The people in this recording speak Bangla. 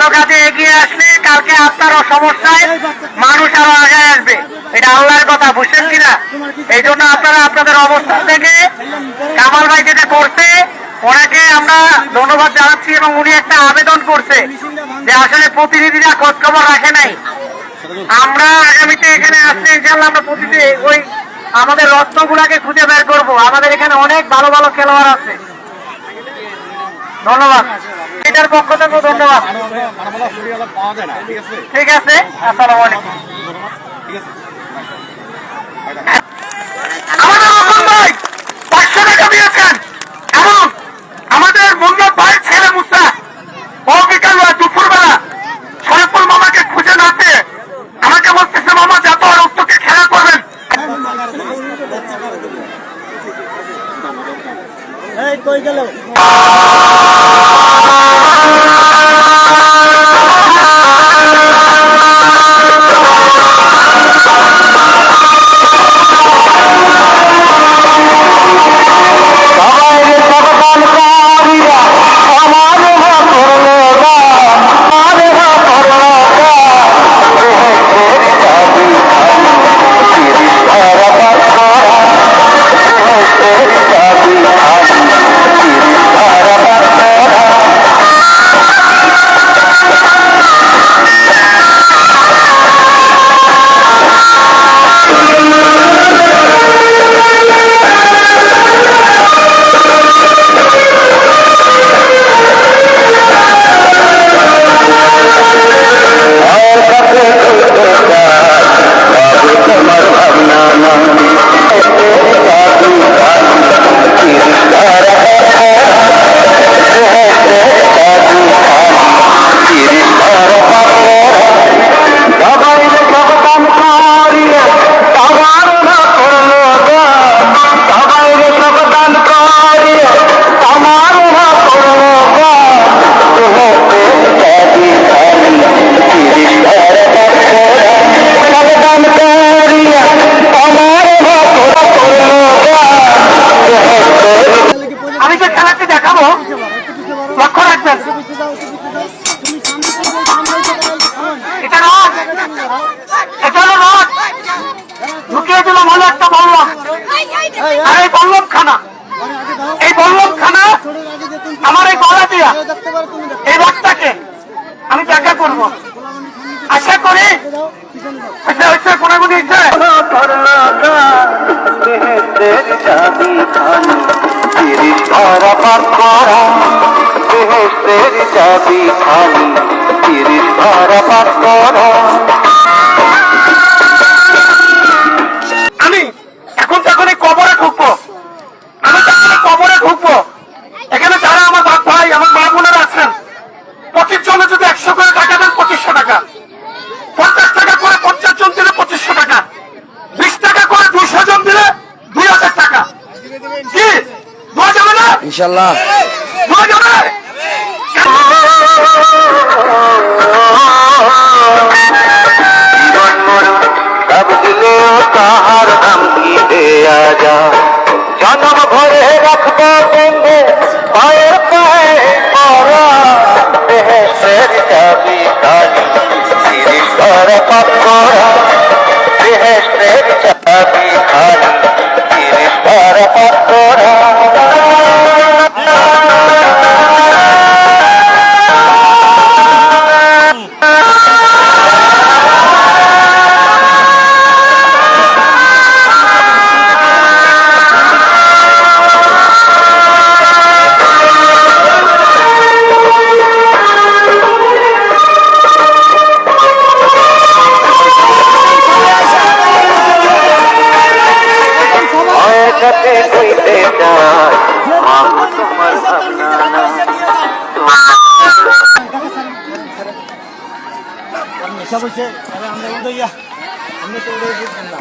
ভালো কাজে এগিয়ে আসলে কালকে আপনারও সমস্যায় মানুষ আরো আগে আসবে। এটা আল্লাহর কথা, বুঝছেন কিনা? এই জন্য আপনারা আপনাদের অবস্থান থেকে কামাল ভাই যেটা করছে ওনাকে আমরা ধন্যবাদ জানাচ্ছি, এবং উনি একটা আবেদন করছে যে আসলে প্রতিনিধিরা খোঁজ খবর রাখে নাই। আমরা আগামীতে এখানে আসলে ইনশাল্লাহ আমরা প্রতিদিন ওই আমাদের রত্নগুলাকে খুঁজে বের করবো। আমাদের এখানে অনেক ভালো ভালো খেলোয়াড় আছে। ধন্যবাদ, এটার পক্ষ থেকে ধন্যবাদ। ঠিক আছে, আসসালামু আলাইকুম। আমাদের রতন ভাই 500 টাকা দিয়েছেন, এবং আমাদের মোহাম্মদ ভাই ছেলে মুসা ও বিকাল দুপুরবেলা শরীফুল মামাকে খুঁজে না পেয়ে আমাকে বলতেছে মামা যত আর উত্তরকে খেলা করবেন। কই গেল? আমি যে খেলাটি দেখাবো লক্ষ্য রাখবেন, এটা রথ, এটা হলো রথ। ঢুকিয়ে দিলাম হলো একটা বল্লভ, আর এই বল্লভখানা, এই বল্লভখানা আমার এই গলা দিয়া এই রথটাকে আমি দেখা করব। আশা করি হচ্ছে কোনাগুলি আমি এখন যখন এই কবরে ঢুকবো, আমি যখন কবরে ঢুকবো, এখানে যারা আমার বাপ ভাই আমার মা বোনেরা আছেন 25 জনে যদি 100 করে টাকা দেন 2500 টাকা, 50 টাকা করে 50 জন দিলে 2500 টাকা, 20 টাকা করে 200 জন দিলে 2000 টাকা। কি দেওয়া যাবে না? ইনশাল্লাহ দেওয়া যাবে। তাহার নাম কি দেয়া যা, জন্ম ভরে রাখবো বন্ধু পায়ে পায়ে পরা, দেহের চাবি খালি সিরিজ করা পাকড়া, দেহের চাবি খালি সিরিজ করা পাকড়া। নেশা বলছে আমরা উদয়া আমরা তো উদয় বুঝলাম না।